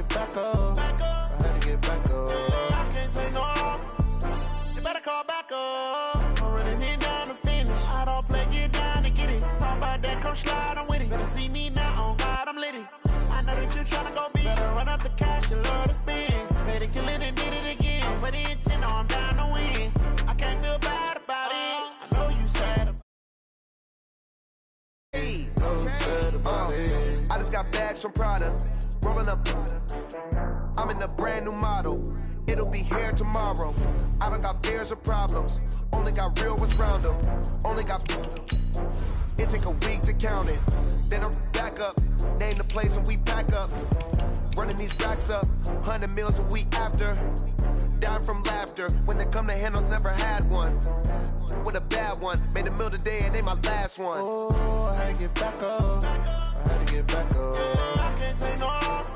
get back up. I had to get back up. I can't take no loss. You better call back up. I'm running it down to finish. I don't play, get down to get it. Talk about that, come slide, I'm with it. Better see me now, on God, I'm litty. I know that you tryna go big. Better run up the cash, you love to spend. Better kill it and did it again. But the intent, no, I'm down to win. I can't feel bad about it. I know you sad about it. I just got bags from Prada. Rolling up. I'm in a brand new model. It'll be here tomorrow. I don't got fears or problems. Only got real ones round them. Only got. It take a week to count it. Then I'm back up. Name the place and we pack up. Running these racks up. 100 meals a week after. Down from laughter. When they come to handles, never had one. With a bad one. Made a meal today and ain't my last one. Oh, I had to get back up. I had to get back up. I can't take no loss.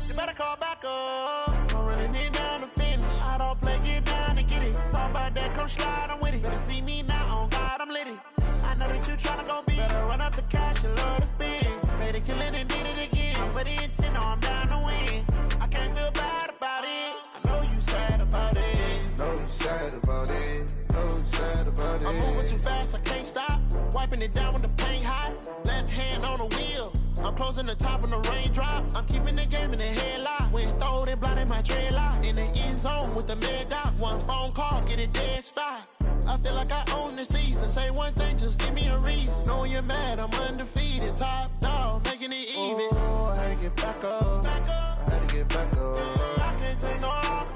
You better call back up. I'm running it down to finish. I don't play, get down to get it. Talk about that, come slide, I'm with it. Better see me now, on God, I'm litty. I know that you tryna go big. Better run up the cash, you love to spend. Better kill it and did it again. But the intent, no, I'm down to win. I can't feel bad about it. I know you sad about it. Know you sad about it. Know you sad about it. I'm moving too fast, I can't stop. Wiping it down when the paint hot. Left hand on the wheel. I'm closing the top when the raindrop. I'm keeping the game in the headlock. When throwed and blinded my dreadlock. In the end zone with the mad dot. One phone call, get it dead stop. I feel like I own the season. Say one thing, just give me a reason. Knowing you're mad, I'm undefeated. Top dog, making it even. Oh, I had to get back up. I had to get back up. I can't take no loss.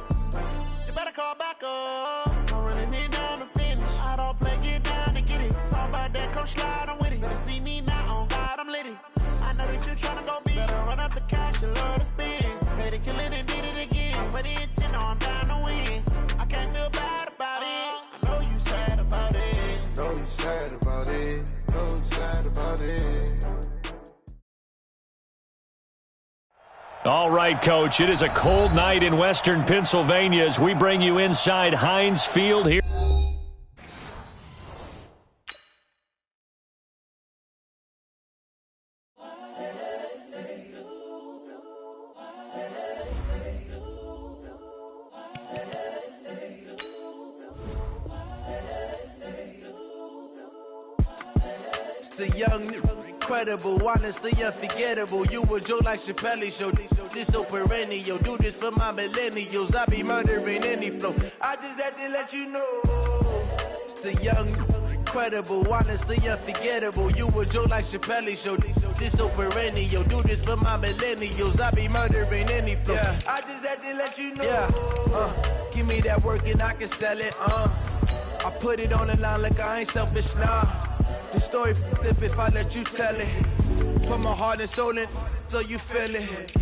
You better call back up. I'm running it down to finish. I don't play, get down to get it. Talk about that, come slide, I'm with it. Better see me now, on God, I'm litty. I know that you tryna go big. Better run up the cash, you love to spend. Better kill it and did it again. But the intent, no, I'm down to win. I can't feel bad about it. I know you sad about it. Know you sad about it. Know you sad about it. All right, Coach, it is a cold night in western Pennsylvania as we bring you inside Heinz Field here. The young, incredible, honestly unforgettable. You a Joe like Chappelle show. This so perennial. Do this for my millennials. I be murdering any flow. I just had to let you know. It's the young, incredible, honestly unforgettable. You a Joe like Chappelle show. This so perennial. Do this for my millennials. I be murdering any flow. Yeah. I just had to let you know. Yeah. Give me that work and I can sell it. I put it on the line like I ain't selfish, nah. The story flip if I let you tell it. Put my heart and soul in so you feel it.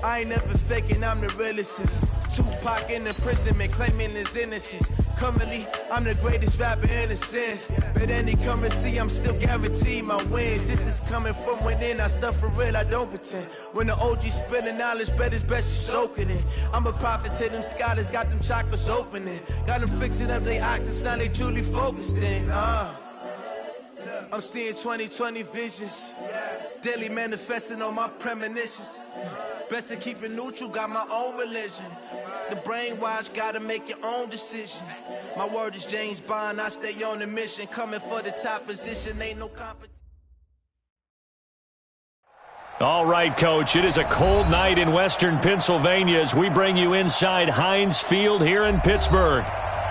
I ain't never faking, I'm the realest. Tupac in imprisonment, claiming his innocence. Currently, I'm the greatest rapper in a sense. But any currency, I'm still guaranteed my wins. This is coming from within, I stuff for real, I don't pretend. When the OG spilling knowledge, bet it's best you soak it in. I'm a prophet to them scholars, got them chakras opening. Got them fixing up they actors, now they truly focused in. I'm seeing 2020 visions. Daily manifesting on my premonitions. Best to keep it neutral, got my own religion. The brainwash, gotta make your own decision. My word is James Bond, I stay on the mission. Coming for the top position, ain't no competition. All right, Coach, it is a cold night in western Pennsylvania as we bring you inside Heinz Field here in Pittsburgh.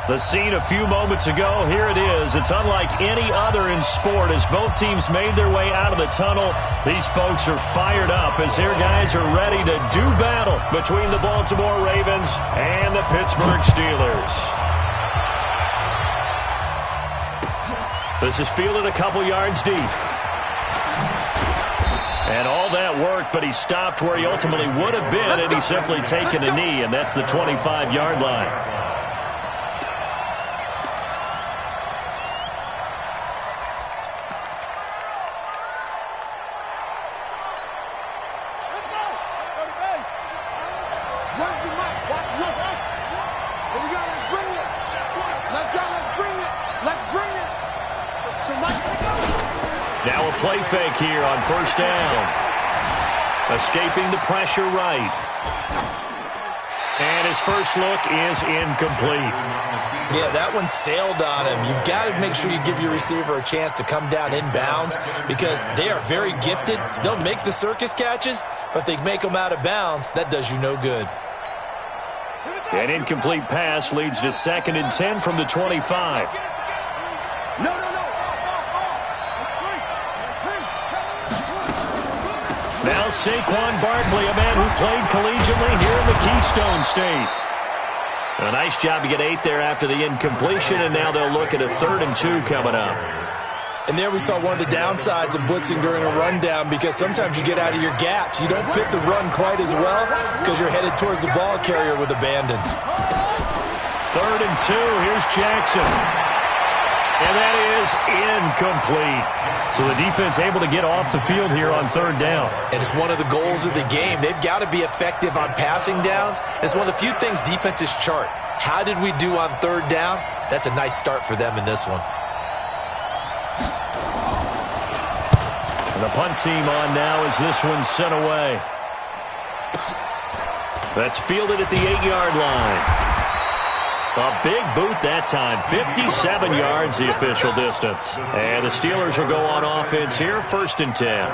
The scene a few moments ago, here it is. It's unlike any other in sport as both teams made their way out of the tunnel. These folks are fired up as their guys are ready to do battle between the Baltimore Ravens and the Pittsburgh Steelers. This is fielded a couple yards deep. And all that work, but he stopped where he ultimately would have been had he simply taken a knee, and that's the 25-yard line. Now a play fake here on first down. Escaping the pressure right. And his first look is incomplete. Yeah, that one sailed on him. You've got to make sure you give your receiver a chance to come down inbounds because they are very gifted. They'll make the circus catches, but they make them out of bounds. That does you no good. An incomplete pass leads to 2nd and 10 from the 25. Now Saquon Barkley, a man who played collegiately here in the Keystone State. A nice job to get 8 there after the incompletion, and now they'll look at a 3rd and 2 coming up. And there we saw one of the downsides of blitzing during a rundown because sometimes you get out of your gaps. You don't fit the run quite as well because you're headed towards the ball carrier with abandon. 3rd and 2, here's Jackson. And that is incomplete. So the defense able to get off the field here on 3rd down. And it's one of the goals of the game. They've got to be effective on passing downs. It's one of the few things defenses chart. How did we do on 3rd down? That's a nice start for them in this one. And the punt team on now as this one's sent away. That's fielded at the 8-yard line. A big boot that time. 57 yards the official distance. And the Steelers will go on offense here, 1st and 10.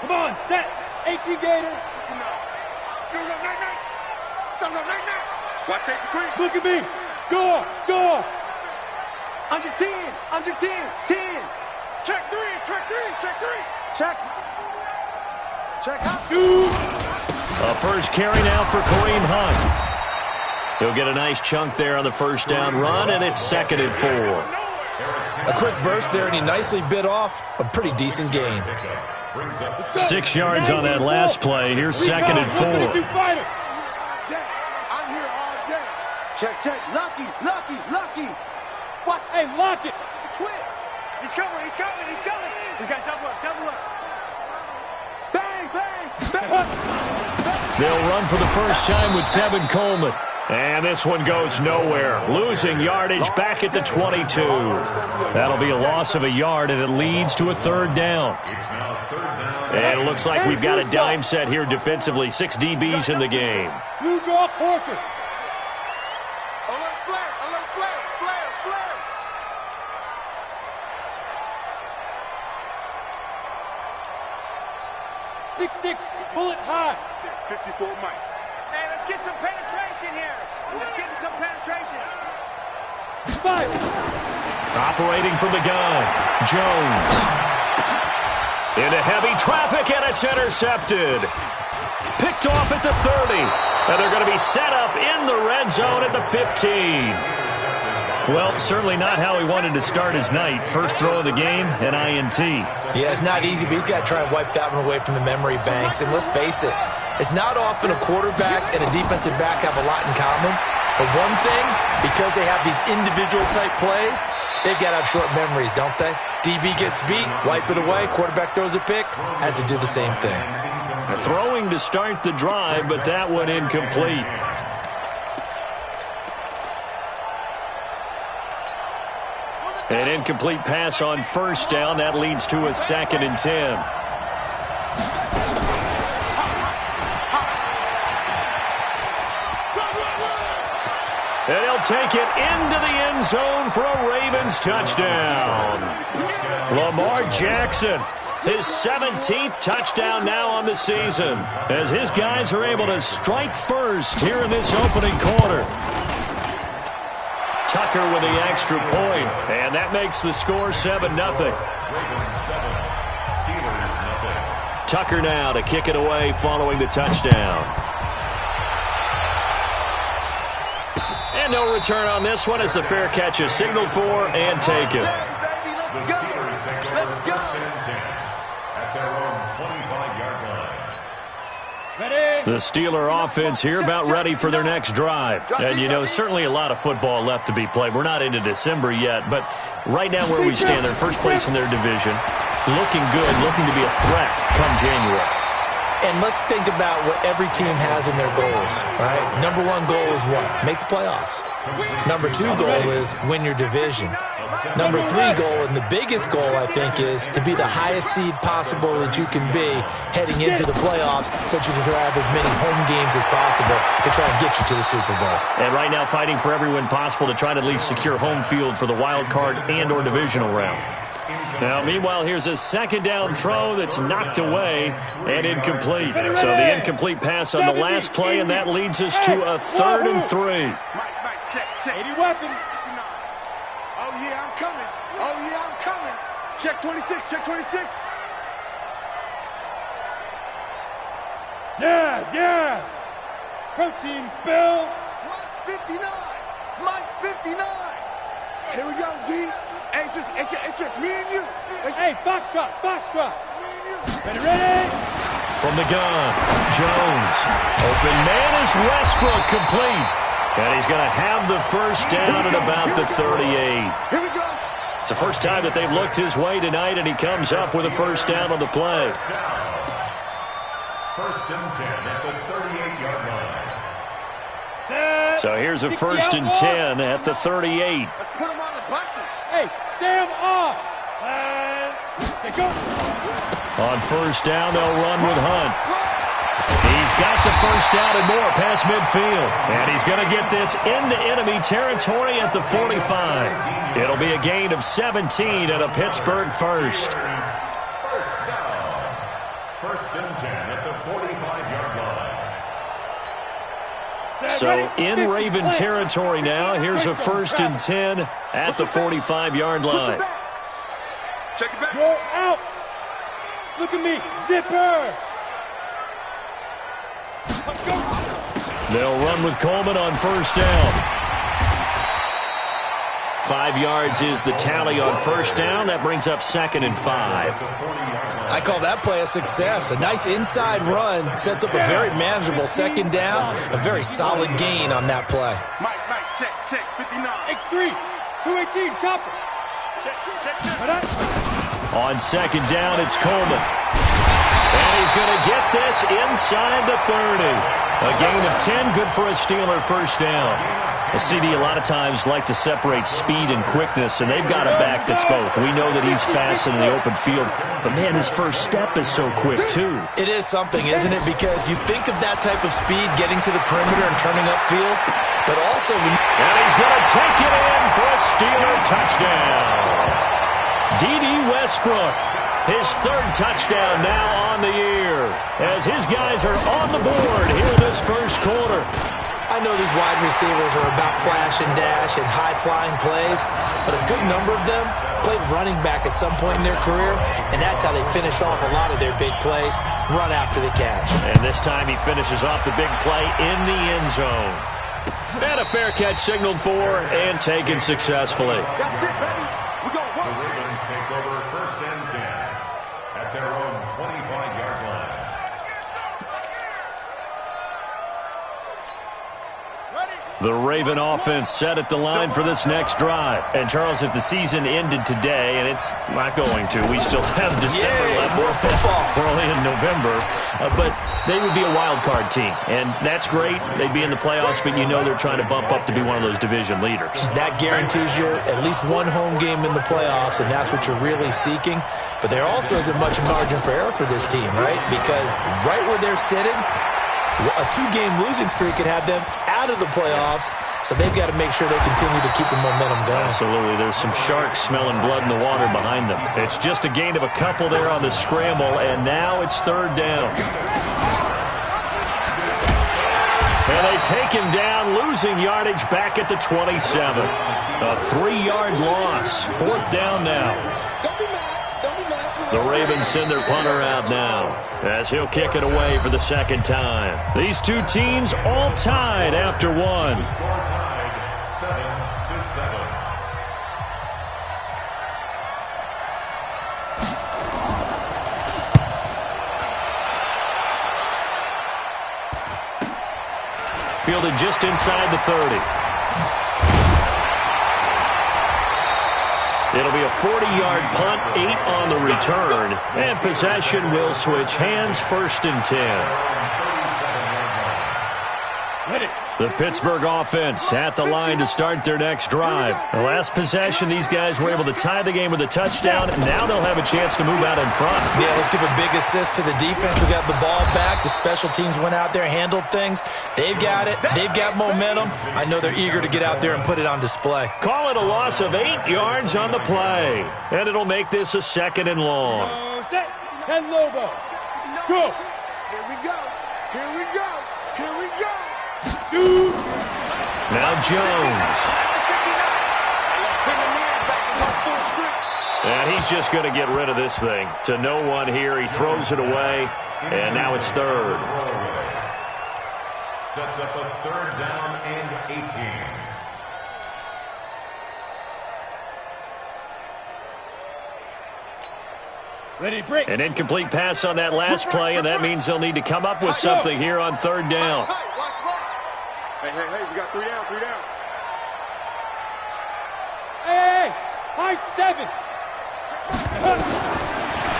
Come on, set. 18 Gator. Watch safety free. Look at me. Go. Under 10. 10. Check 3. Check. Check out. Shoot. A first carry now for Kareem Hunt. He'll get a nice chunk there on the 1st down run, and it's 2nd and 4. A quick burst there, and he nicely bit off a pretty decent gain. 6 yards on that last play. Here's 2nd and 4. I'm here all day. Check. Lucky. Watch. Hey, lock it. The twins. He's coming. We got double up. Bang. They'll run for the first time with Tevin Coleman. And this one goes nowhere. Losing yardage back at the 22. That'll be a loss of a yard, and it leads to a 3rd down. And it looks like we've got a dime set here defensively. 6 DBs in the game. Blue draw quarters. Alert flare. 6'6", bullet high. 54 Mike. Hey, let's get some penetration here. Let's get some penetration. 5. Operating from the gun, Jones. Into heavy traffic, and it's intercepted. Picked off at the 30. And they're going to be set up in the red zone at the 15. Well, certainly not how he wanted to start his night. First throw of the game, an INT. Yeah, it's not easy, but he's got to try and wipe that one away from the memory banks. And let's face it, it's not often a quarterback and a defensive back have a lot in common. But one thing, because they have these individual type plays, they've got to have short memories, don't they? DB gets beat, wipe it away, quarterback throws a pick, has to do the same thing. Throwing to start the drive, but that one incomplete. An incomplete pass on 1st down. That leads to a 2nd and 10. And he'll take it into the end zone for a Ravens touchdown. Lamar Jackson, his 17th touchdown now on the season, as his guys are able to strike first here in this opening quarter. Tucker with the extra point, and that makes the score 7-0. Tucker now to kick it away following the touchdown. And no return on this one as the fair catch is signaled for and taken. The Steeler offense here about ready for their next drive. And, you know, certainly a lot of football left to be played. We're not into December yet, but right now where we stand, they're in first place in their division. Looking good, looking to be a threat come January. And let's think about what every team has in their goals, right? Number one goal is what? Make the playoffs. Number two goal is win your division. Number three goal, and the biggest goal, I think, is to be the highest seed possible that you can be heading into the playoffs so that you can have as many home games as possible to try and get you to the Super Bowl. And right now fighting for every win possible to try to at least secure home field for the wild card and or divisional round. Now, meanwhile, here's a second down throw that's knocked away and incomplete. So the incomplete pass on the last play, and that leads us to a 3rd and 3. Mike, check. 80 weapon. Oh, yeah, I'm coming. Oh, yeah, I'm coming. Check 26, check 26. Yes. Protein spill. Mike's 59. Here we go, D. Hey, it's just me and you. Hey, Foxtrot. Me and you. Ready? From the gun, Jones. Open man is Westbrook, complete. And he's going to have the first down at about the 38. Here we go. It's the first time that they've looked his way tonight, and he comes up with a first down on the play. First and 10 at the 38-yard line. So here's a 1st and 10 at the 38. Let's put him on the buses. Hey, Sam off. And go. On first down, they'll run with Hunt. He's got the first down and more past midfield. And he's going to get this into enemy territory at the 45. It'll be a gain of 17 and a Pittsburgh first. First down. First and 10 at the 45-yard line. So in Raven territory now. Here's a 1st and 10 at the 45-yard line. Check it back. Roll out. Look at me. Zipper. They'll run with Coleman on first down. 5 yards is the tally on first down. That brings up 2nd and 5. I call that play a success. A nice inside run sets up a very manageable 2nd down. A very solid gain on that play. Mike, check, 59. X3, 218, chopper. Check. On 2nd down, it's Coleman. And he's going to get this inside the 30. A gain of 10, good for a Steeler first down. A CD a lot of times like to separate speed and quickness, and they've got a back that's both. We know that he's fast in the open field, but man, his first step is so quick too. It is something, isn't it? Because you think of that type of speed getting to the perimeter and turning upfield, but also... And he's going to take it in for a Steeler touchdown. D.D. Westbrook, his 3rd touchdown now on the year, as his guys are on the board here in this first quarter. I know these wide receivers are about flash and dash and high-flying plays, but a good number of them played running back at some point in their career, and that's how they finish off a lot of their big plays, run after the catch. And this time he finishes off the big play in the end zone. And a fair catch signaled for and taken successfully. That's it, baby. We go. The Ravens take over 1st and 10 at their own 25-yard line. The Raven offense set at the line for this next drive. And, Charles, if the season ended today, and it's not going to, we still have December left. More football. We're only in November. But they would be a wild card team. And that's great. They'd be in the playoffs, but you know they're trying to bump up to be one of those division leaders. That guarantees you at least one home game in the playoffs, and that's what you're really seeking. But there also isn't much margin for error for this team, right? Because right where they're sitting, a 2-game losing streak could have them out of the playoffs, so they've got to make sure they continue to keep the momentum going. Absolutely. There's some sharks smelling blood in the water behind them. It's just a gain of a couple there on the scramble, and now it's 3rd down. And they take him down, losing yardage back at the 27. A 3-yard loss. 4th down now. The Ravens send their punter out now as he'll kick it away for the 2nd time. These two teams all tied after one. The score tied 7-7. Fielded just inside the 30. It'll be a 40-yard punt, 8 on the return, and possession will switch hands, 1st and 10. The Pittsburgh offense at the line to start their next drive. The last possession, these guys were able to tie the game with a touchdown, and now they'll have a chance to move out in front. Yeah, let's give a big assist to the defense who got the ball back. The special teams went out there, handled things. They've got it. They've got momentum. I know they're eager to get out there and put it on display. Call it a loss of 8 yards on the play, and it'll make this a 2nd and long. Set. 10 logo. Go. Here we go. Here we go. Here we go. Shoot. Now Jones. And he's just going to get rid of this thing. To no one here. He throws it away, and now it's 3rd. Sets up a 3rd down and 18. Ready, break. An incomplete pass on that last play, and that means they'll need to come up with something here on 3rd down. Hey, we got 3 down, 3 down. Hey, high 7.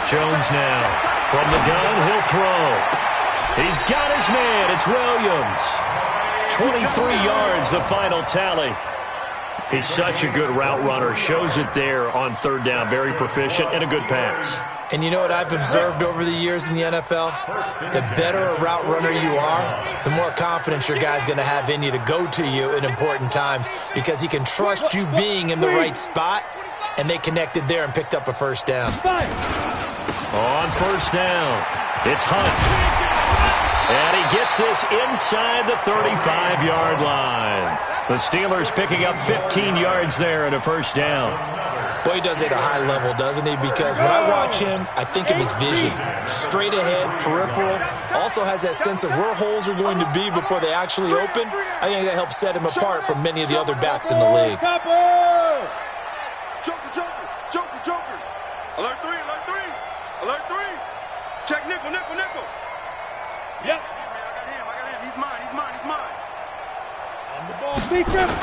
Jones now. From the gun, he'll throw. He's got his man. It's Williams. 23 yards, the final tally. He's such a good route runner. Shows it there on 3rd down. Very proficient and a good pass. And you know what I've observed over the years in the NFL? The better a route runner you are, the more confidence your guy's going to have in you to go to you at important times because he can trust you being in the right spot, and they connected there and picked up a 1st down. On 1st down, it's Hunt. And he gets this inside the 35-yard line. The Steelers picking up 15 yards there and a 1st down. Boy, he does it at a high level, doesn't he? Because when I watch him, I think of his vision. Straight ahead, peripheral. Also has that sense of where holes are going to be before they actually open. I think that helps set him apart from many of the other backs in the league. Joker. Alert 3. Check nickel. Yep. I got him. He's mine. On the ball. Big dribble.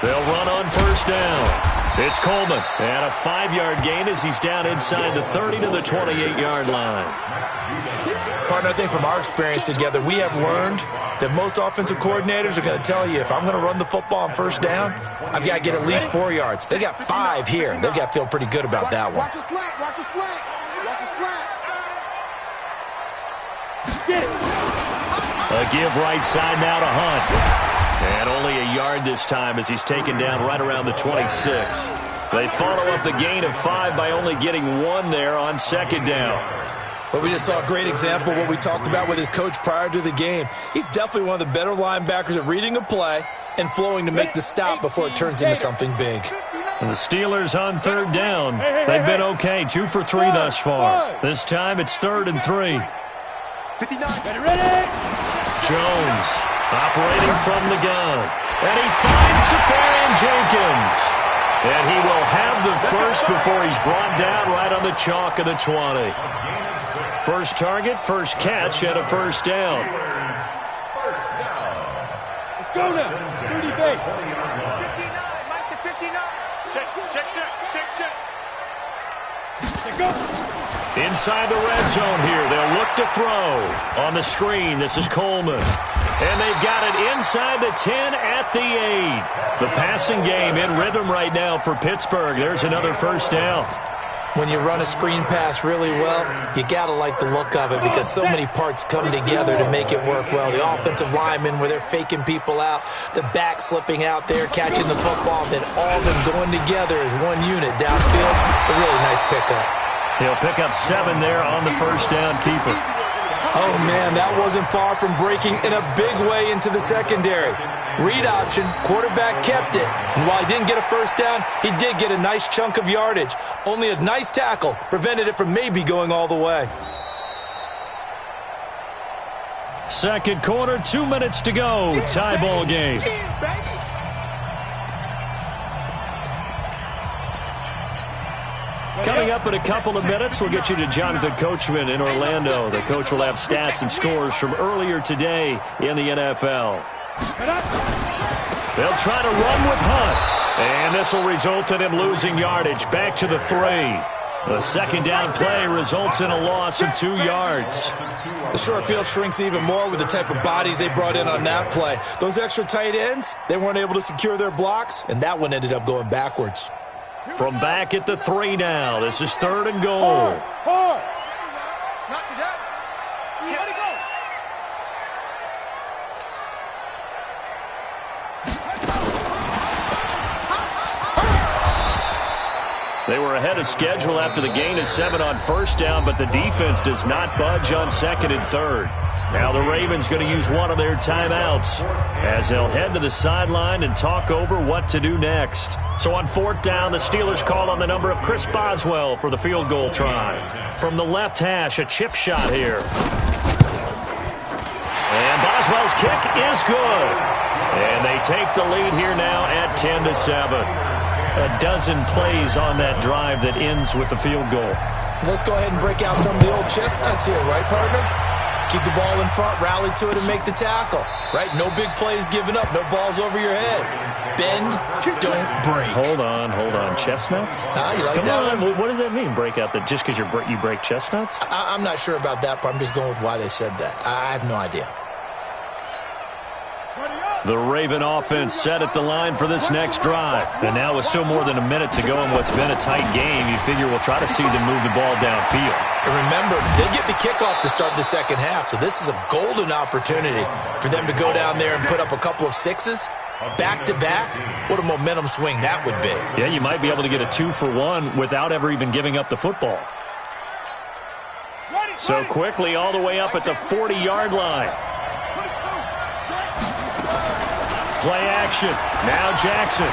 They'll run on 1st down. It's Coleman. And a 5-yard gain as he's down inside the 30 to the 28-yard line. Partner, I think from our experience together, we have learned that most offensive coordinators are going to tell you, if I'm going to run the football on 1st down, I've got to get at least 4 yards. They got 5 here. They've got to feel pretty good about that one. Watch a slant. Get it. A give right side now to Hunt. And only a yard this time as he's taken down right around the 26. They follow up the gain of 5 by only getting 1 there on 2nd down. But we just saw a great example of what we talked about with his coach prior to the game. He's definitely one of the better linebackers at reading a play and flowing to make the stop before it turns into something big. And the Steelers on 3rd down. They've been okay, 2 for 3 thus far. This time it's 3rd and 3. 59. Ready. Jones operating from the gun. And he finds Safarian-Jenkins. And he will have the first before he's brought down right on the chalk of the 20. First target, first catch, and a 1st down. Let's go now. 30 base. 59. Mike to 59. Check. Go. Inside the red zone here. They'll look to throw. On the screen, this is Coleman. And they've got it inside the 10 at the 8. The passing game in rhythm right now for Pittsburgh. There's another 1st down. When you run a screen pass really well, you got to like the look of it because so many parts come together to make it work well. The offensive linemen where they're faking people out, the back slipping out there, catching the football, then all of them going together as one unit downfield. A really nice pickup. He'll pick up 7 there on the 1st down keeper. Oh, man, that wasn't far from breaking in a big way into the secondary. Read option, quarterback kept it. And while he didn't get a 1st down, he did get a nice chunk of yardage. Only a nice tackle prevented it from maybe going all the way. Second quarter, 2 minutes to go. Tie ball game. Coming up in a couple of minutes, we'll get you to Jonathan Coachman in Orlando. The coach will have stats and scores from earlier today in the NFL. They'll try to run with Hunt. And this will result in him losing yardage. Back to the 3. The second down play results in a loss of 2 yards. The short field shrinks even more with the type of bodies they brought in on that play. Those extra tight ends, they weren't able to secure their blocks, and that one ended up going backwards. From back at the 3 now. This is 3rd and goal. Not today. Let it go. They were ahead of schedule after the gain of 7 on first down, but the defense does not budge on 2nd and 3rd. Now the Ravens going to use one of their timeouts as they'll head to the sideline and talk over what to do next. So on 4th down, the Steelers call on the number of Chris Boswell for the field goal try. From the left hash, a chip shot here. And Boswell's kick is good. And they take the lead here now at 10-7. A dozen plays on that drive that ends with the field goal. Let's go ahead and break out some of the old chestnuts here, right, partner? Keep the ball in front, rally to it, and make the tackle, right? No big plays given up, no balls over your head. Bend, don't break. Hold on. Chestnuts? You like Come that on. one? What does that mean, break out? That just because you break chestnuts? I'm not sure about that, but I'm just going with why they said that. I have no idea. The Raven offense set at the line for this next drive. And now with still more than a minute to go in what's been a tight game, you figure we'll try to see them move the ball downfield. And remember, they get the kickoff to start the second half, so this is a golden opportunity for them to go down there and put up a couple of 6s. Back-to-back, what a momentum swing that would be. Yeah, you might be able to get a 2-for-1 without ever even giving up the football. So quickly all the way up at the 40-yard line. Play action. Now Jackson.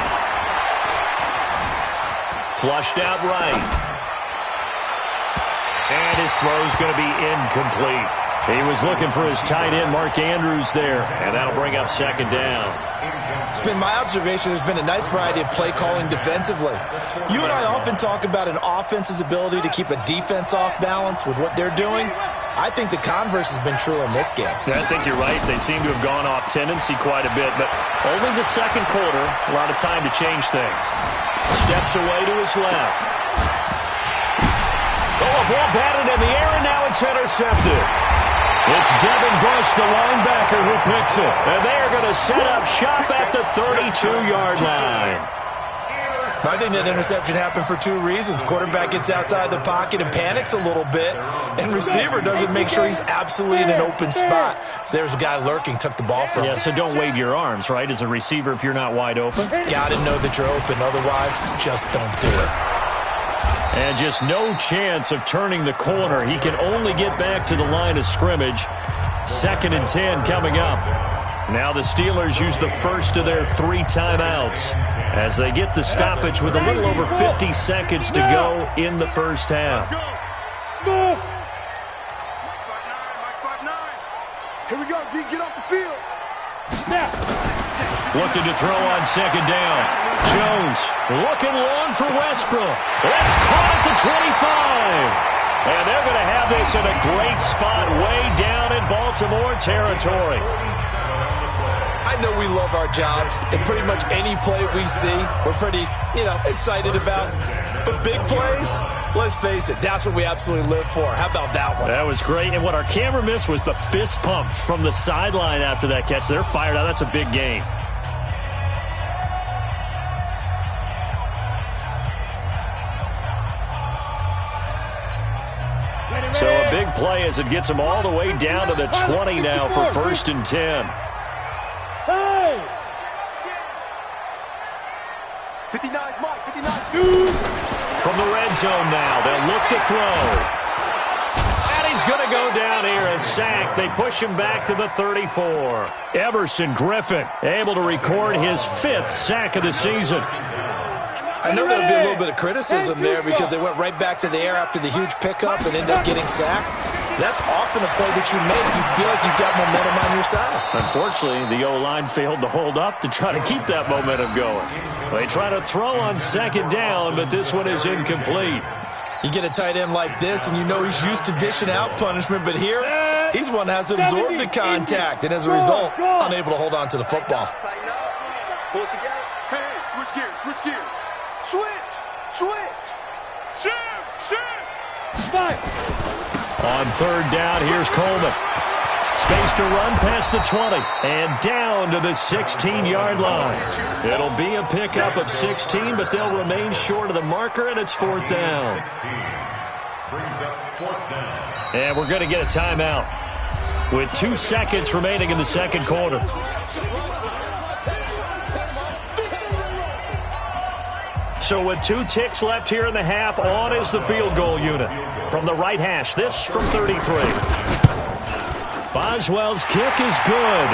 Flushed out right. And his throw's going to be incomplete. He was looking for his tight end, Mark Andrews, there. And that'll bring up 2nd down. It's been my observation there's been a nice variety of play calling defensively. You and I often talk about an offense's ability to keep a defense off balance with what they're doing. I think the converse has been true in this game. I think you're right. They seem to have gone off tendency quite a bit, but only the second quarter, a lot of time to change things. Steps away to his left. Oh, a ball batted in the air, and now it's intercepted. It's Devin Bush, the linebacker, who picks it. And they are going to set up shop at the 32-yard line. I think that interception happened for 2 reasons. Quarterback gets outside the pocket and panics a little bit, and receiver doesn't make sure he's absolutely in an open spot. So there's a guy lurking, took the ball from him. Yeah, so don't wave your arms, right, as a receiver if you're not wide open? Got to know that you're open. Otherwise, just don't do it. And just no chance of turning the corner. He can only get back to the line of scrimmage. 2nd and 10 coming up. Now the Steelers use the first of their 3 timeouts as they get the stoppage with a little over 50 seconds to go in the first half. Here we go, D. Get off the field. Looking to throw on 2nd down. Jones looking long for Westbrook. That's caught at the 25. And they're going to have this in a great spot way down in Baltimore territory. I know we love our jobs, and pretty much any play we see, we're pretty, excited about. But big plays, let's face it, that's what we absolutely live for. How about that one? That was great. And what our camera missed was the fist pump from the sideline after that catch. They're fired out. That's a big game. So a big play as it gets them all the way down to the 20 now for 1st and 10. Hey! 59, Mike, 59. From the red zone now, they'll look to throw. And he's going to go down here, a sack. They push him back to the 34. Everson Griffin able to record his 5th sack of the season. I know there'll be a little bit of criticism there because they went right back to the air after the huge pickup and ended up getting sacked. That's often a play that you make. You feel like you've got momentum on your side. Unfortunately, the O-line failed to hold up to try to keep that momentum going. They try to throw on 2nd down, but this one is incomplete. You get a tight end like this, and you know he's used to dishing out punishment, but here, he's one that has to absorb the contact, and as a result, unable to hold on to the football. Pull it together. Hey, switch gears. Switch gears. Switch. Switch. Shoot. Fight. On third down, here's Coleman. Space to run past the 20 and down to the 16-yard line. It'll be a pickup of 16, but they'll remain short of the marker, and it's fourth down. And we're going to get a timeout with 2 seconds remaining in the second quarter. So with 2 ticks left here in the half, on is the field goal unit. From the right hash, this from 33. Boswell's kick is good,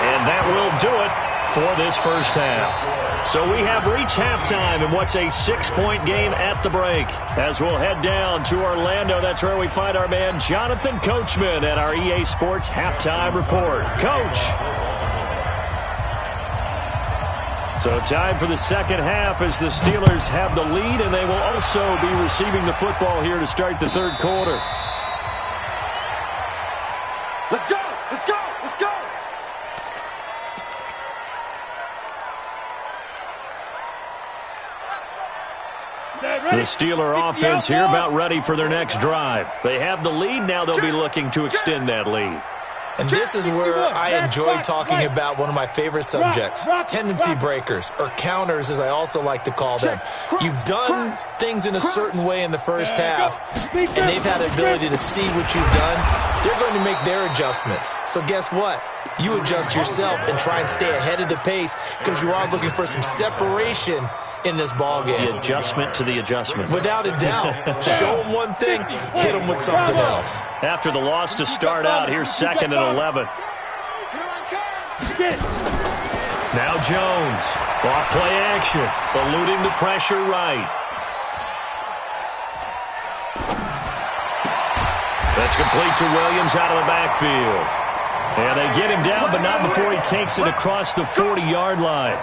and that will do it for this first half. So we have reached halftime in what's a 6-point game at the break. As we'll head down to Orlando, that's where we find our man Jonathan Coachman at our EA Sports Halftime Report. Coach. So time for the second half as the Steelers have the lead, and they will also be receiving the football here to start the third quarter. Let's go. Let's go. Let's go. The Steeler offense here about ready for their next drive. They have the lead. Now they'll be looking to extend that lead. And this is where I enjoy talking about one of my favorite subjects, tendency breakers, or counters as I also like to call them. You've done things in a certain way in the first half, and they've had the ability to see what you've done. They're going to make their adjustments. So guess what? You adjust yourself and try and stay ahead of the pace because you are looking for some separation in this ball game. The adjustment to the adjustment. Without a doubt. Show them one thing, hit them with something else. After the loss to start out, here's 2nd and 11. Now Jones. Off play action. Eluding the pressure right. That's complete to Williams out of the backfield. And they get him down, but not before he takes it across the 40-yard line.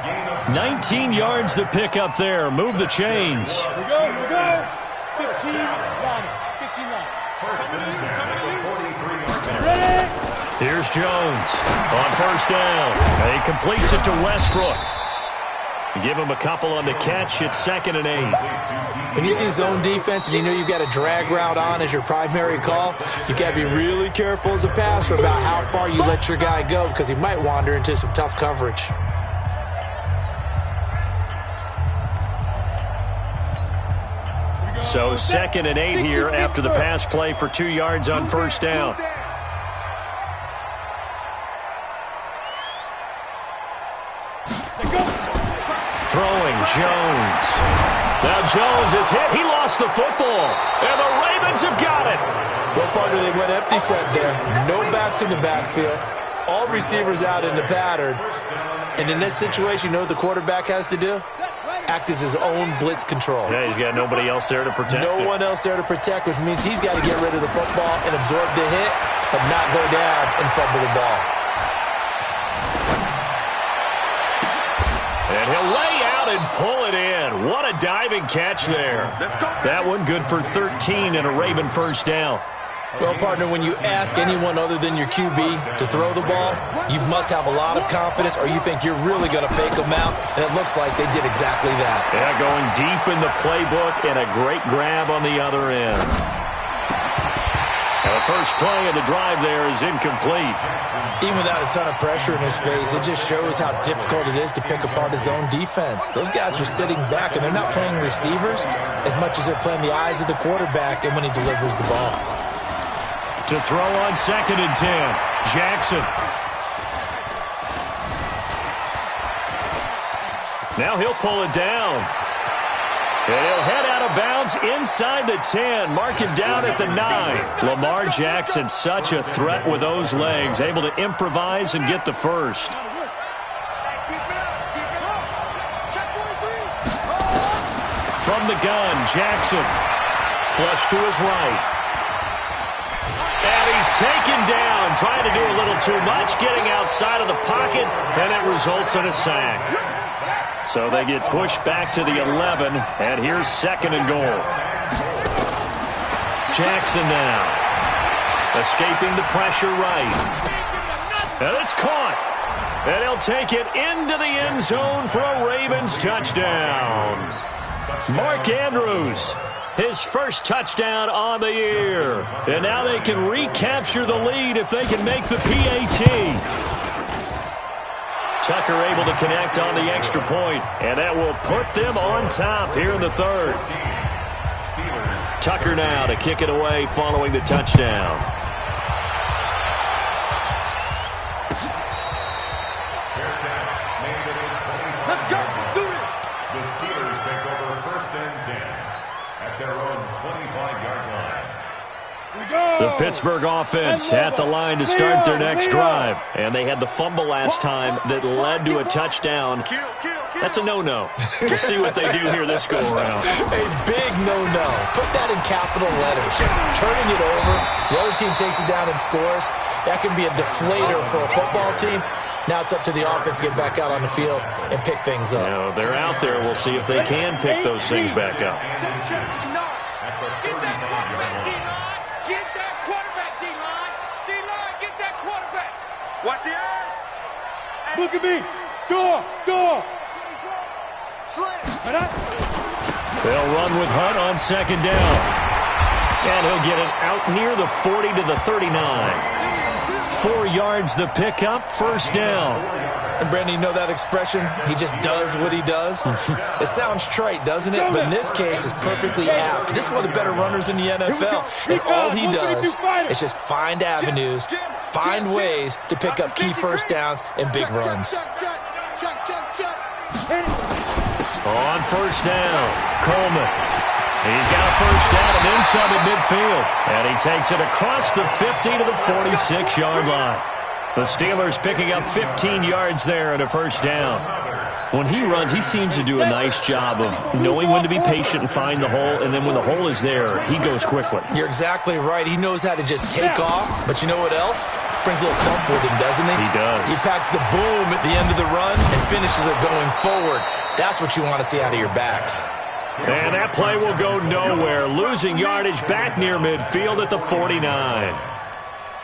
19 yards to pick up there. Move the chains. Here we go. 15 line. Here's Jones on first down. He completes it to Westbrook. Give him a couple on the catch. It's 2nd and 8. When you see zone defense and you know you've got a drag route on as your primary call, you've got to be really careful as a passer about how far you let your guy go because he might wander into some tough coverage. So 2nd and 8 here after the pass play for 2 yards on first down. Throwing Jones. Now Jones is hit. He lost the football. And the Ravens have got it. Well, partner, they went empty set there. No backs in the backfield. All receivers out in the pattern. And in this situation, you know what the quarterback has to do? Act as his own blitz control. Yeah, he's got nobody else there to protect. No one else there to protect, which means he's got to get rid of the football and absorb the hit, but not go down and fumble the ball. And he'll lay out and pull it in. What a diving catch there. That one good for 13 and a Raven first down. Well, partner, when you ask anyone other than your QB to throw the ball, you must have a lot of confidence or you think you're really going to fake them out, and it looks like they did exactly that. Yeah, going deep in the playbook and a great grab on the other end. And the first play of the drive there is incomplete. Even without a ton of pressure in his face, it just shows how difficult it is to pick apart his own defense. Those guys are sitting back, and they're not playing receivers as much as they're playing the eyes of the quarterback and when he delivers the ball. To throw on 2nd and 10, Jackson. Now he'll pull it down. And he'll head out of bounds inside the 10. Mark him down at the 9. Lamar Jackson, such a threat with those legs, able to improvise and get the first. From the gun, Jackson. Flush to his right. And he's taken down, trying to do a little too much, getting outside of the pocket, and it results in a sack. So they get pushed back to the 11, and here's 2nd and goal. Jackson now, escaping the pressure right. And it's caught. And he'll take it into the end zone for a Ravens touchdown. Mark Andrews, his first touchdown on the year. And now they can recapture the lead if they can make the PAT. Tucker able to connect on the extra point, and that will put them on top here in the third. Tucker now to kick it away following the touchdown. Let's go. Do it. The Steelers take over 1st and 10 at their own 25-yard line. The Pittsburgh offense at the line to start their next drive. And they had the fumble last time that led to a touchdown. That's a no-no. We'll see what they do here this go-around. A big no-no. Put that in capital letters. Turning it over, the other team takes it down and scores. That can be a deflator for a football team. Now it's up to the offense to get back out on the field and pick things up. Now, they're out there. We'll see if they can pick those things back up. Watch the eye. Look at me. Door. They'll run with Hunt on second down. And he'll get it out near the 40 to the 39. 4 yards the pickup, first down. And Brandon, you know that expression? He just does what he does. It sounds trite, doesn't it? But in this case, it's perfectly apt. This is one of the better runners in the NFL. And all he does is just find avenues, find ways to pick up key first downs and big runs. On first down, Coleman. He's got a first down and inside the midfield. And he takes it across the 50 to the 46-yard line. The Steelers picking up 15 yards there and a first down. When he runs, he seems to do a nice job of knowing when to be patient and find the hole, and then when the hole is there, he goes quickly. You're exactly right. He knows how to just take off, but you know what else? Brings a little thump with him, doesn't he? He does. He packs the boom at the end of the run and finishes it going forward. That's what you want to see out of your backs. And that play will go nowhere. Losing yardage back near midfield at the 49.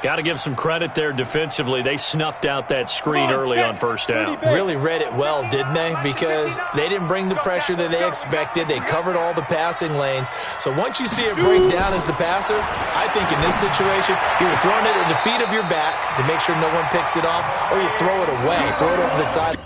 Got to give some credit there defensively. They snuffed out that screen early on first down. Really read it well, didn't they? Because they didn't bring the pressure that they expected. They covered all the passing lanes. So once you see it break down as the passer, I think in this situation, you're throwing it at the feet of your back to make sure no one picks it off, or you throw it away, throw it over the side.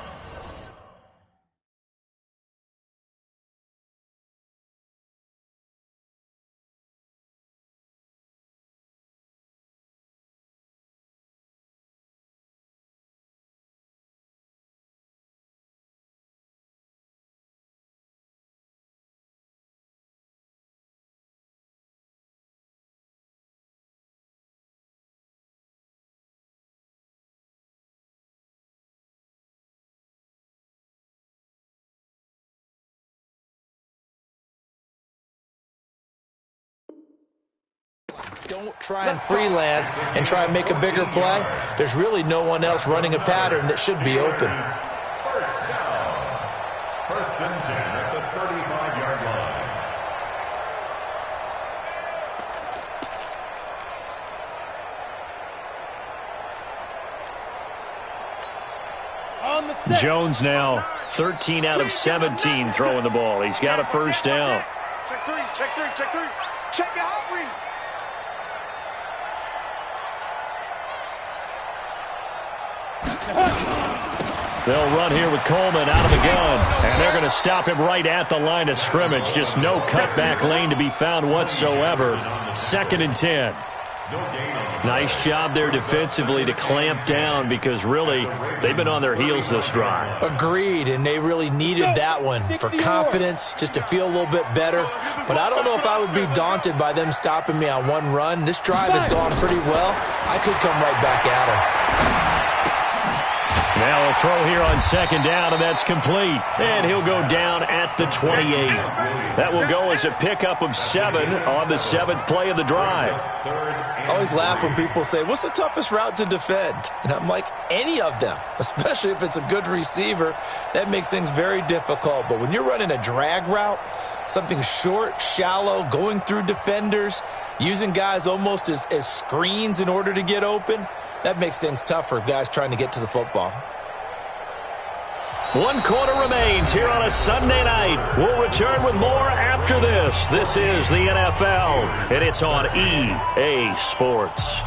Don't try and freelance and try and make a bigger play. There's really no one else running a pattern that should be open. First down. 1st and 10 at the 35-yard line. Jones now 13 out of 17 throwing the ball. He's got a first down. Check three. Check your hot read. They'll run here with Coleman out of the gun. And they're going to stop him right at the line of scrimmage. Just no cutback lane to be found whatsoever. 2nd and 10. Nice job there defensively to clamp down because really they've been on their heels this drive. Agreed, and they really needed that one for confidence, just to feel a little bit better. But I don't know if I would be daunted by them stopping me on one run. This drive has gone pretty well. I could come right back at them. Now a throw here on 2nd down, and that's complete. And he'll go down at the 28. That will go as a pickup of 7 on the 7th play of the drive. I always laugh when people say, what's the toughest route to defend? And I'm like, any of them, especially if it's a good receiver. That makes things very difficult. But when you're running a drag route, something short, shallow, going through defenders, using guys almost as screens in order to get open, that makes things tough for guys trying to get to the football. 1 quarter remains here on a Sunday night. We'll return with more after this. This is the NFL, and it's on EA Sports.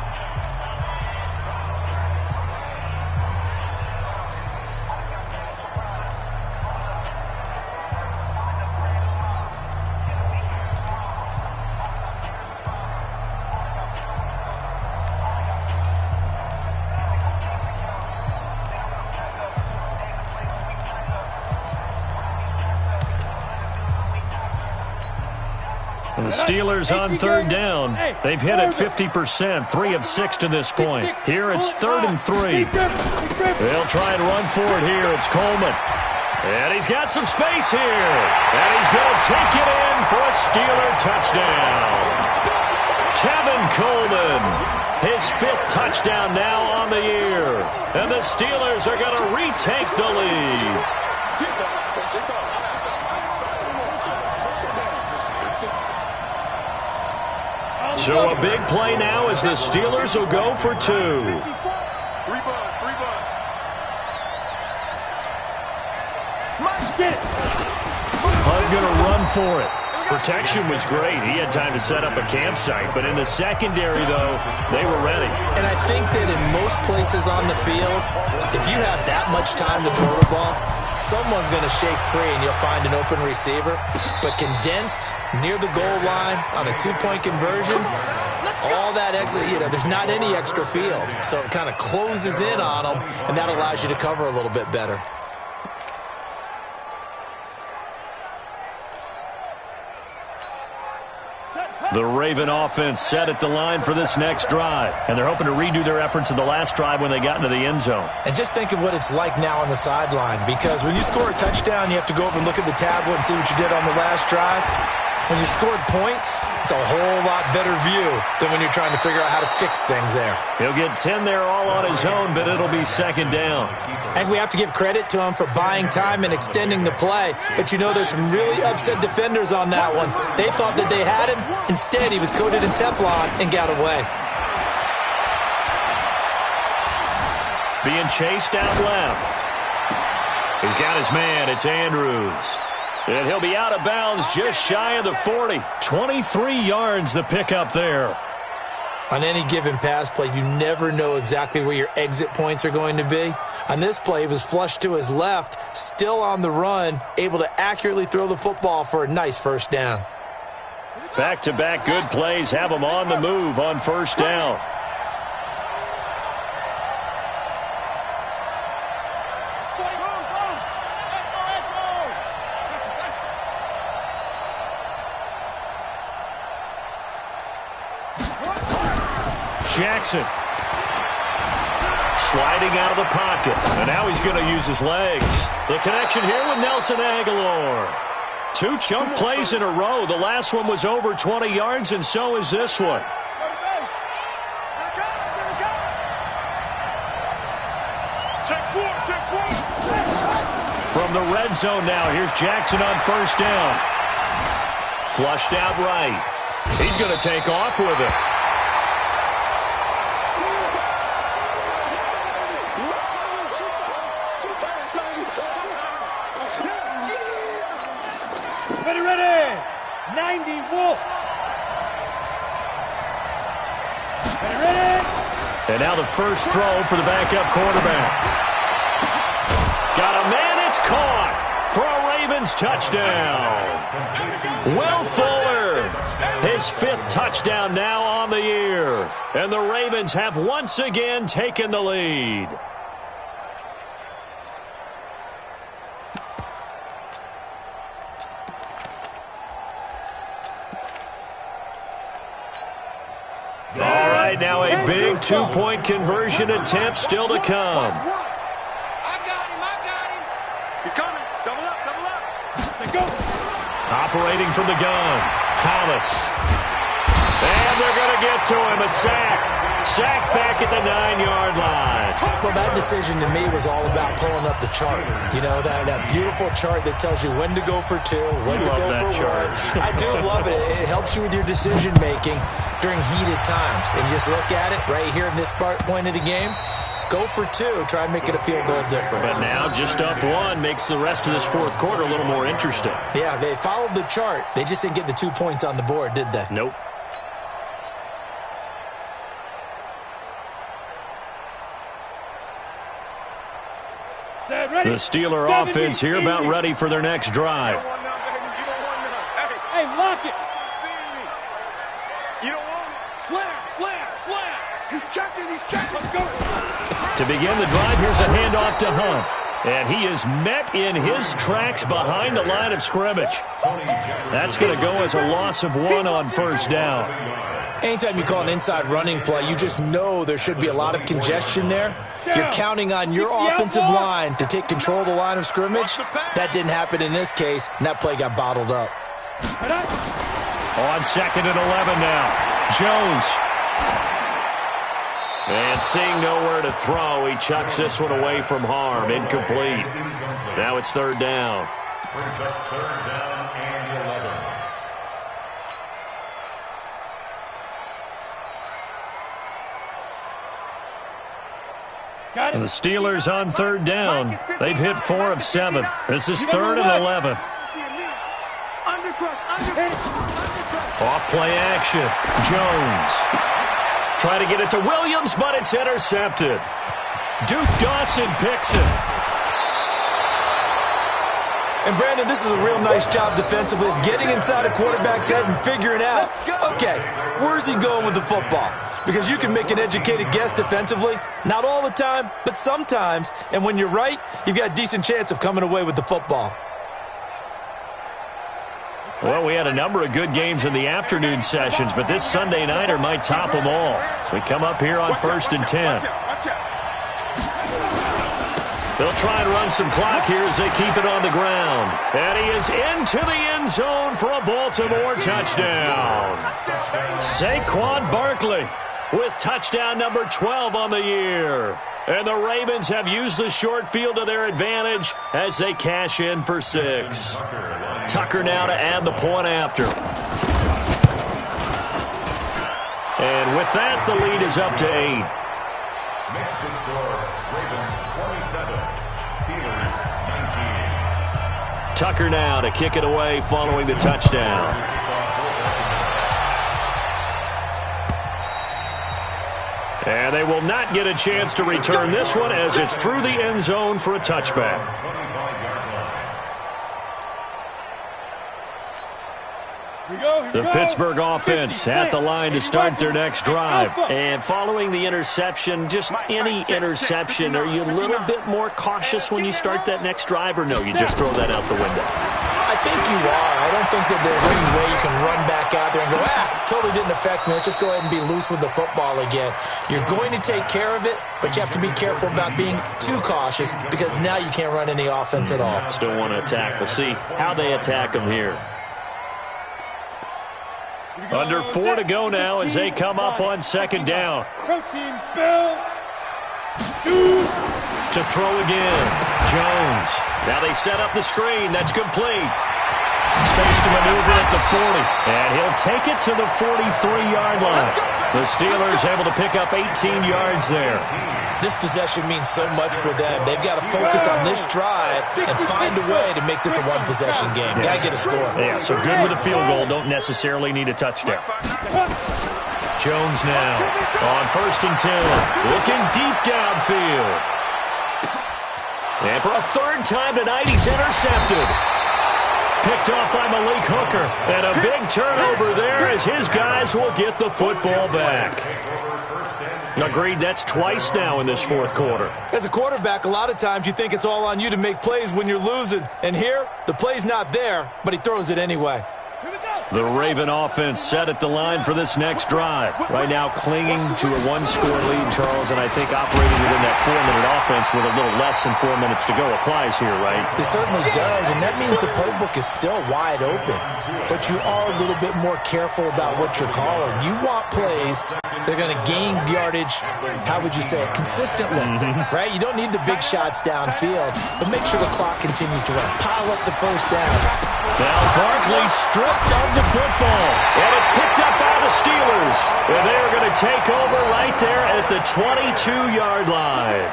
The Steelers on 3rd down. They've hit it 50%, 3 of 6 to this point. Here it's 3rd and 3. They'll try and run for it here. It's Coleman. And he's got some space here. And he's going to take it in for a Steeler touchdown. Tevin Coleman, his 5th touchdown now on the year. And the Steelers are going to retake the lead. So a big play now as the Steelers will go for 2. Hunt going to run for it. Protection was great. He had time to set up a campsite, but in the secondary, though, they were ready. And I think that in most places on the field, if you have that much time to throw the ball, someone's going to shake free and you'll find an open receiver. But condensed near the goal line on a 2-point conversion, all that extra, there's not any extra field. So it kind of closes in on them, and that allows you to cover a little bit better. The Raven offense set at the line for this next drive, and they're hoping to redo their efforts in the last drive when they got into the end zone. And just think of what it's like now on the sideline, because when you score a touchdown, you have to go over and look at the tablet and see what you did on the last drive. When you scored points, it's a whole lot better view than when you're trying to figure out how to fix things there. He'll get 10 there all on his own, but it'll be 2nd down. And we have to give credit to him for buying time and extending the play. But there's some really upset defenders on that one. They thought that they had him. Instead, he was coated in Teflon and got away. Being chased out left. He's got his man. It's Andrews. And he'll be out of bounds just shy of the 40. 23 yards the pickup there. On any given pass play, you never know exactly where your exit points are going to be. On this play, he was flushed to his left, still on the run, able to accurately throw the football for a nice 1st down. Back-to-back good plays have him on the move on 1st down. Jackson sliding out of the pocket, and now he's going to use his legs. The connection here with Nelson Aguilar. 2 chunk plays in a row. The last one was over 20 yards, and so is this one. From the red zone now, here's Jackson on 1st down. Flushed out right. He's going to take off with it. And now the first throw for the backup quarterback. Got a man, it's caught for a Ravens touchdown. Will Fuller, his 5th touchdown now on the year. And the Ravens have once again taken the lead. All right, now a big 2-point conversion attempt still to come. I got him. He's coming. Double up. Let's go. Operating from the gun, Thomas. And they're going to get to him, a sack. Sack back at the 9-yard line. Well, that decision to me was all about pulling up the chart. That beautiful chart that tells you when to go for 2, when to go for 1. I do love it. It helps you with your decision-making during heated times. And you just look at it right here in this point of the game. Go for 2. Try and make it a field goal difference. But now just up 1 makes the rest of this fourth quarter a little more interesting. Yeah, they followed the chart. They just didn't get the 2 points on the board, did they? Nope. The Steeler offense here about ready for their next drive. Hey, lock it. You don't want it. Slam. He's checking. Let's go. To begin the drive, here's a handoff to Hunt. And he is met in his tracks behind the line of scrimmage. That's going to go as a loss of 1 on first down. Anytime you call an inside running play, you just know there should be a lot of congestion there. You're counting on your offensive line to take control of the line of scrimmage. That didn't happen in this case, and that play got bottled up. On 2nd and 11 now. Jones. And seeing nowhere to throw, he chucks this one away from harm. Incomplete. Now it's 3rd down. Brings up 3rd down and 11. And the Steelers on 3rd down. They've hit 4 of 7. This is 3rd and 11. Off play action. Jones. Try to get it to Williams, but it's intercepted. Duke Dawson picks it. And, Brandon, this is a real nice job defensively of getting inside a quarterback's head and figuring out, okay, where's he going with the football? Because you can make an educated guess defensively, not all the time, but sometimes. And when you're right, you've got a decent chance of coming away with the football. Well, we had a number of good games in the afternoon sessions, but this Sunday nighter might top them all. So we come up here on 1st and 10. They'll try and run some clock here as they keep it on the ground. And he is into the end zone for a Baltimore touchdown. Saquon Barkley with touchdown number 12 on the year. And the Ravens have used the short field to their advantage as they cash in for 6. Tucker now to add the point after. And with that, the lead is up to 8. Next to score, Ravens 27, Steelers 19. Tucker now to kick it away following the touchdown. And they will not get a chance to return this one as it's through the end zone for a touchback. The Pittsburgh offense at the line to start their next drive. And following the interception, just any interception, are you a little bit more cautious when you start that next drive, or no, you just throw that out the window? I think you are. I don't think that there's any way you can run back out there and go, totally didn't affect me. Let's just go ahead and be loose with the football again. You're going to take care of it, but you have to be careful about being too cautious because now you can't run any offense at all. Still want to attack. We'll see how they attack them here. Under 4 to go now as they come up on 2nd down. Protein spill. To throw again. Jones. Now they set up the screen. That's complete. Space to maneuver at the 40. And he'll take it to the 43-yard line. The Steelers able to pick up 18 yards there. This possession means so much for them. They've got to focus on this drive and find a way to make this a one-possession game. Got to get a score. Yeah, so good with a field goal. Don't necessarily need a touchdown. Jones now on 1st and 10. Looking deep downfield. And for a 3rd time tonight, he's intercepted. Picked off by Malik Hooker. And a big turnover there as his guys will get the football back. Agreed, that's twice now in this 4th quarter. As a quarterback, a lot of times you think it's all on you to make plays when you're losing. And here, the play's not there, but he throws it anyway. The Raven offense set at the line for this next drive. Right now clinging to a 1-score lead, Charles, and I think operating within that 4-minute offense with a little less than 4 minutes to go applies here, right? It certainly does, and that means the playbook is still wide open. But you are a little bit more careful about what you're calling. You want plays that are going to gain yardage, how would you say it, consistently, right? You don't need the big shots downfield, but make sure the clock continues to run. Pile up the 1st down. Now Barkley stripped of the football, and it's picked up by the Steelers. And they're going to take over right there at the 22-yard line.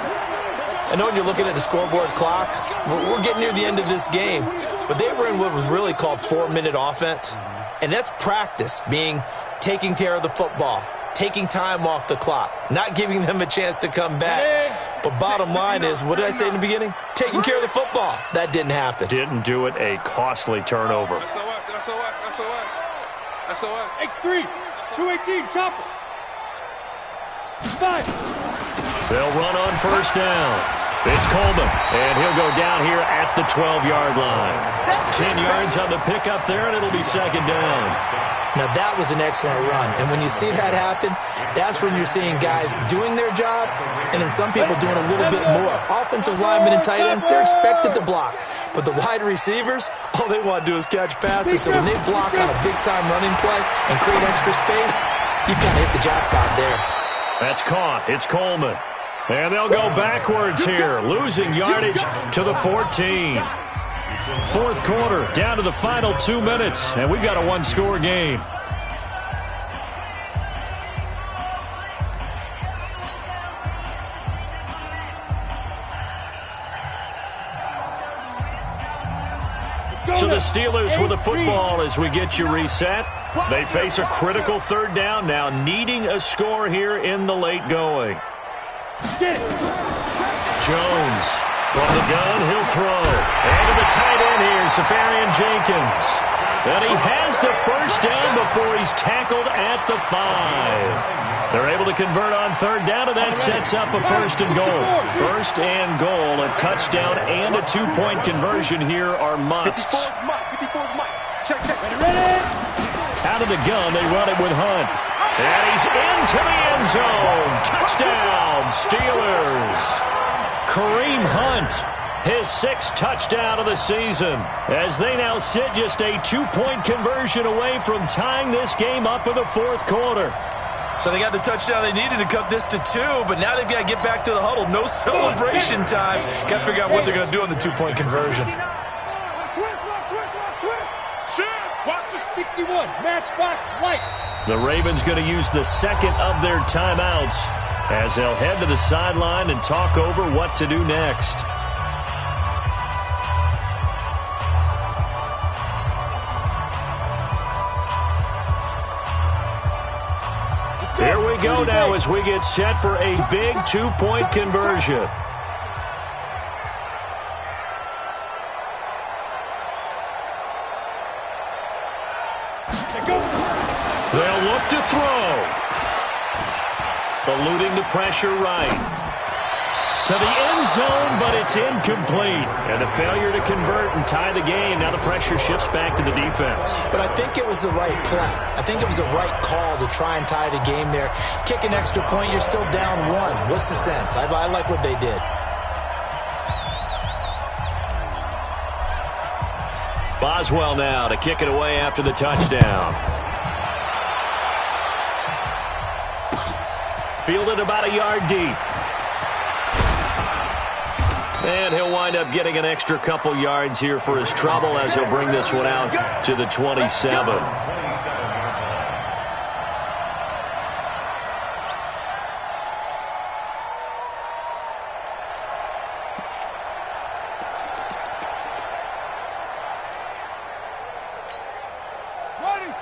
I know when you're looking at the scoreboard clock, we're getting near the end of this game, but they were in what was really called 4-minute offense, and that's practice, being taking care of the football, taking time off the clock, not giving them a chance to come back. But bottom line is, what did I say in the beginning? Taking care of the football. That didn't happen. Didn't do it, a costly turnover. SOS. X3, 218, chopper. 5. They'll run on first down. It's Coleman, and he'll go down here at the 12-yard line. 10 yards on the pickup there, and it'll be second down. Now, that was an excellent run. And when you see that happen, that's when you're seeing guys doing their job and then some people doing a little bit more. Offensive linemen and tight ends, they're expected to block. But the wide receivers, all they want to do is catch passes. So when they block on a big-time running play and create extra space, you've got to hit the jackpot there. That's caught. It's Coleman. And they'll go backwards here, losing yardage to the 14. Fourth quarter, down to the final 2 minutes, and we've got a one-score game. So the Steelers with the football as we get you reset. They face a critical third down now, needing a score here in the late going. Jones from the gun, he'll throw. And to the tight end here, Safarian Jenkins. And he has the first down before he's tackled at the 5. They're able to convert on third down, and that sets up a first and goal. First and goal, a touchdown and a 2-point conversion here are musts. 54's Mike. Check. Ready? Out of the gun, they run it with Hunt. And he's into the end zone. Touchdown, Steelers. Kareem Hunt, his 6th touchdown of the season, as they now sit just a 2-point conversion away from tying this game up in the fourth quarter. So they got the touchdown they needed to cut this to 2, but now they've got to get back to the huddle. No celebration time. Got to figure out what they're going to do on the 2-point conversion. Watch the 61, matchbox light. The Ravens going to use the second of their timeouts as they'll head to the sideline and talk over what to do next. Here we go now as we get set for a big 2-point conversion. They'll look to throw. Eluding the pressure right. To the end zone, but it's incomplete. And a failure to convert and tie the game. Now the pressure shifts back to the defense. But I think it was the right play. I think it was the right call to try and tie the game there. Kick an extra point, you're still down 1. What's the sense? I like what they did. Boswell now to kick it away after the touchdown. Fielded about a yard deep. And he'll wind up getting an extra couple yards here for his trouble as he'll bring this one out to the 27.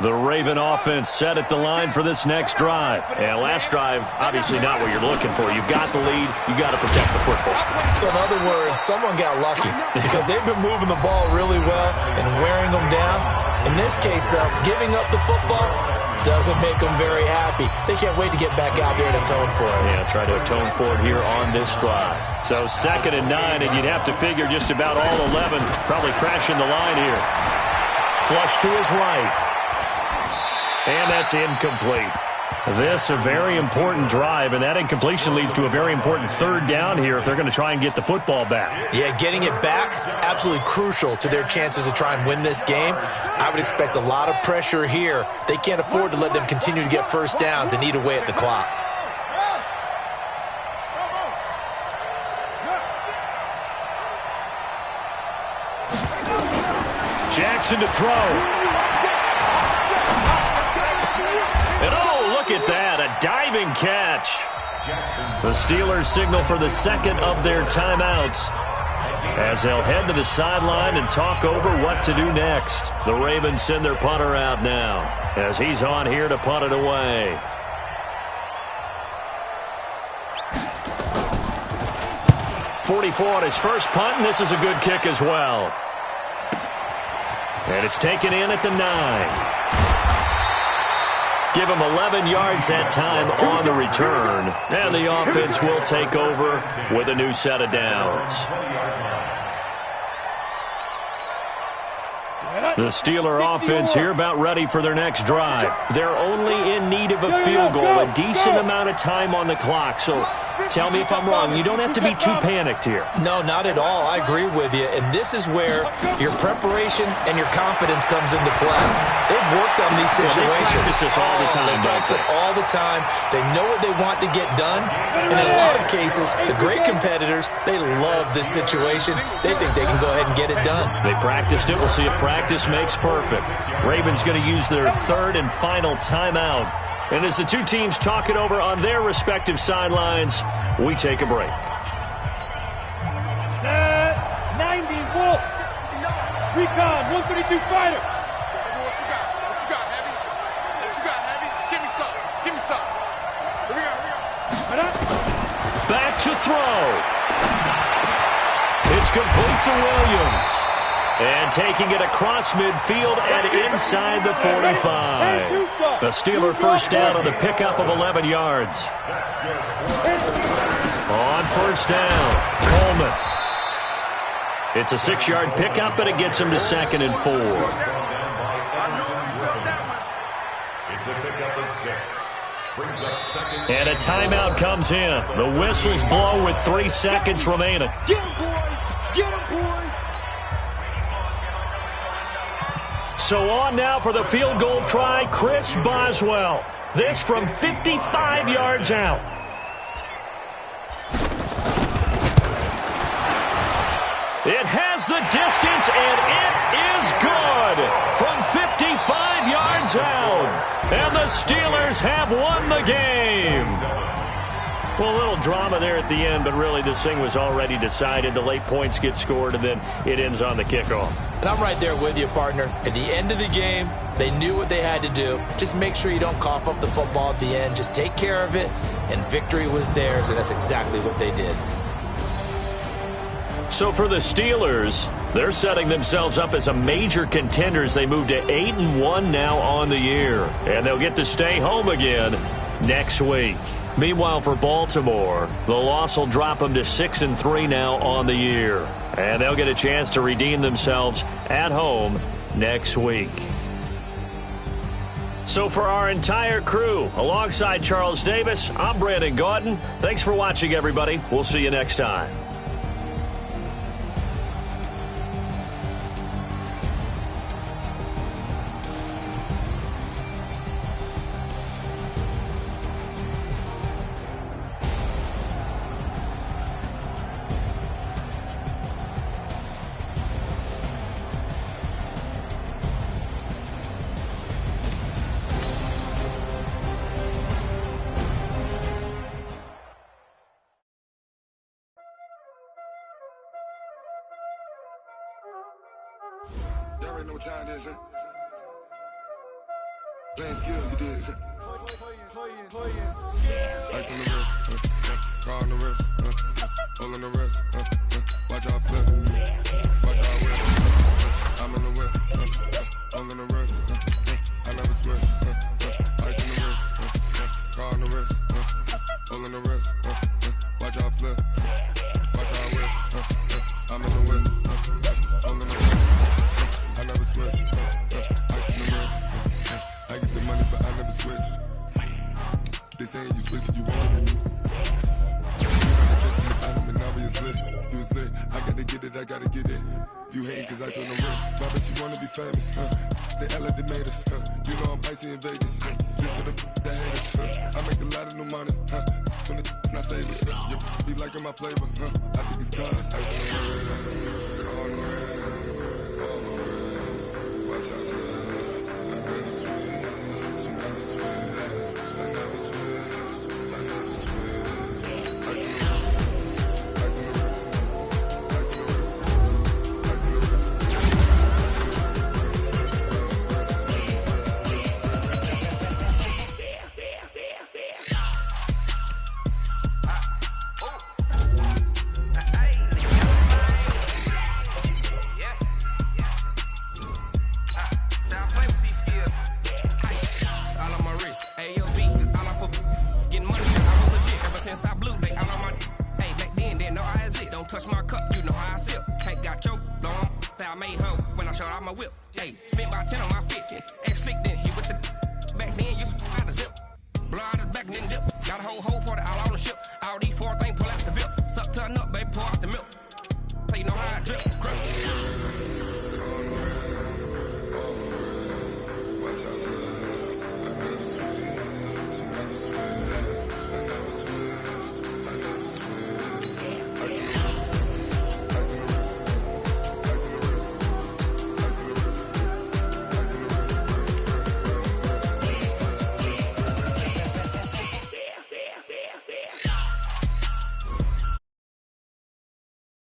The Raven offense set at the line for this next drive. And last drive, obviously not what you're looking for. You've got the lead. You've got to protect the football. So in other words, someone got lucky because they've been moving the ball really well and wearing them down. In this case, though, giving up the football doesn't make them very happy. They can't wait to get back out there and atone for it. Yeah, try to atone for it here on this drive. So 2nd and 9, and you'd have to figure just about all 11 probably crashing the line here. Flush to his right. And that's incomplete. This a very important drive, and that incompletion leads to a very important third down here if they're going to try and get the football back. Yeah, getting it back, absolutely crucial to their chances to try and win this game. I would expect a lot of pressure here. They can't afford to let them continue to get first downs and eat away at the clock. Jackson to throw. And oh, look at that. A diving Diving catch. The Steelers signal for the second of their timeouts as they'll head to the sideline and talk over what to do next. The Ravens send their punter out now as he's on here to punt it away. .44 on his first punt, and this is a good kick as well. And it's taken in at the 9. Give him 11 yards that time on the return. And the offense will take over with a new set of downs. The Steeler offense here about ready for their next drive. They're only in need of a field goal, a decent amount of time on the clock. So tell me if I'm wrong. You don't have to be too panicked here. No, not at all. I agree with you. And this is where your preparation and your confidence comes into play. They've worked on these situations. They practice this all the time. They practice it all the time. They know what they want to get done. And in a lot of cases, the great competitors, they love this situation. They think they can go ahead and get it done. They practiced it. We'll see if practice makes perfect. Ravens going to use their third and final timeout. And as the two teams talk it over on their respective sidelines, we take a break. Set 90 Wolf. Recon 132 fighter. What you got? What you got, Heavy? What you got, Heavy? Give me some. Give me some. Here we go. Back to throw. It's complete to Williams. And taking it across midfield and inside the 45. The Steeler first down on the pickup of 11 yards. On first down, Coleman. It's a 6-yard pickup, and it gets him to 2nd and 4. It's a pickup of 6. Brings up 2nd. And a timeout comes in. The whistles blow with 3 seconds remaining. Get him, boys. Get him, boys. So on now for the field goal try, Chris Boswell. This from 55 yards out. It has the distance, and it is good from 55 yards out. And the Steelers have won the game. Well, a little drama there at the end, but really this thing was already decided. The late points get scored, and then it ends on the kickoff. And I'm right there with you, partner. At the end of the game, they knew what they had to do. Just make sure you don't cough up the football at the end. Just take care of it, and victory was theirs, and that's exactly what they did. So for the Steelers, they're setting themselves up as a major contender as they move to 8-1 now on the year. And they'll get to stay home again next week. Meanwhile, for Baltimore, the loss will drop them to 6-3 now on the year. And they'll get a chance to redeem themselves at home next week. So for our entire crew, alongside Charles Davis, I'm Brandon Gaudin. Thanks for watching, everybody. We'll see you next time. Y'all already know what time it is, huh? Playing skills, you did, huh? Ice on the wrist, car on the wrist, hole in the wrist, watch out flip, watch out whip, I'm in the whip, hole in the wrist, I never switch, ice on the wrist, car on the wrist, hole in the wrist, watch out flip, watch out whip, I'm in the whip, hole in the wrist, I never switch, ice on the wrist, I get the money but I never switch. They saying you switch, you won't. You gotta take from the bottom and now it's lit. You was lit, I gotta get it, I gotta get it. You hating cause ice on the wrist. Why bet you wanna be famous, They act like they made us, You know I'm icy in Vegas, This for the that hate us, I make a lot of new money, When the not savers, You be liking my flavor, I think it's cause ice on the wrist, on the wrist, on the wrist. Watch out, cuz I never switch, you never switch, I never switch. I made her when I showed out my whip. Hey, spent about 10 on my fit. Ex slick then hit with the back then. You out the zip. Blow out his back and then dip. Got a whole party all